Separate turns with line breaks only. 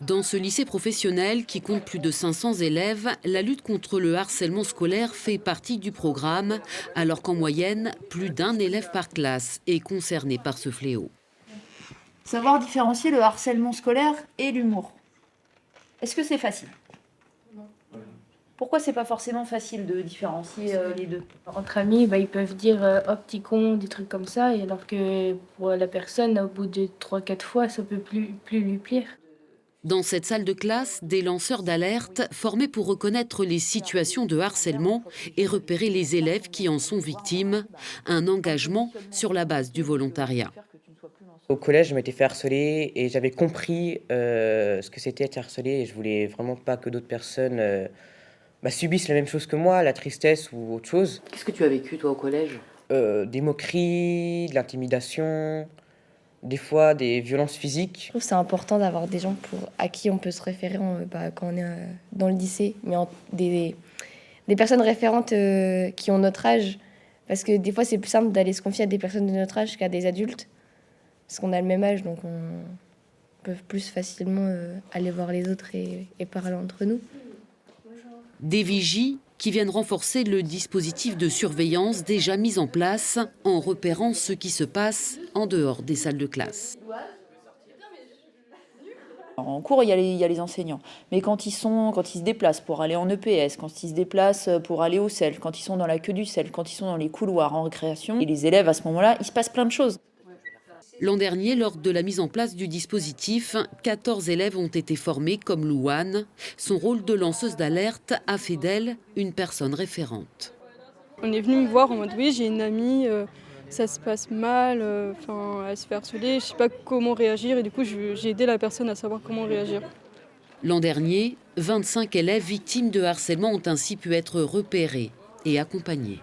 Dans ce lycée professionnel qui compte plus de 500 élèves, la lutte contre le harcèlement scolaire fait partie du programme, alors qu'en moyenne, plus d'un élève par classe est concerné par ce fléau.
Savoir différencier le harcèlement scolaire et l'humour. Est-ce que c'est facile? Pourquoi c'est pas forcément facile de différencier les deux?
Entre amis, ils peuvent dire oh petit con, des trucs comme ça, et alors que pour la personne, au bout de 3-4 fois, ça peut plus lui plaire.
Dans cette salle de classe, des lanceurs d'alerte formés pour reconnaître les situations de harcèlement et repérer les élèves qui en sont victimes. Un engagement sur la base du volontariat.
Au collège, je m'étais fait harceler et j'avais compris ce que c'était être harcelé et je voulais vraiment pas que d'autres personnes subissent la même chose que moi, la tristesse ou autre chose.
Qu'est-ce que tu as vécu toi au collège?
Des moqueries, de l'intimidation, des fois des violences physiques.
Je trouve que c'est important d'avoir des gens à qui on peut se référer quand on est dans le lycée, mais des personnes référentes qui ont notre âge, parce que des fois c'est plus simple d'aller se confier à des personnes de notre âge qu'à des adultes, parce qu'on a le même âge, donc on peut plus facilement aller voir les autres et parler entre nous.
Des vigies qui viennent renforcer le dispositif de surveillance déjà mis en place en repérant ce qui se passe en dehors des salles de classe.
En cours, il y a les enseignants. Mais quand ils se déplacent pour aller en EPS, quand ils se déplacent pour aller au CEL, quand ils sont dans la queue du CEL, quand ils sont dans les couloirs en récréation, et les élèves, à ce moment-là, il se passe plein de choses.
L'an dernier, lors de la mise en place du dispositif, 14 élèves ont été formés comme Louane. Son rôle de lanceuse d'alerte a fait d'elle une personne référente.
On est venu me voir en mode oui, j'ai une amie, ça se passe mal, elle se fait harceler, je sais pas comment réagir et du coup j'ai aidé la personne à savoir comment réagir.
L'an dernier, 25 élèves victimes de harcèlement ont ainsi pu être repérés et accompagnés.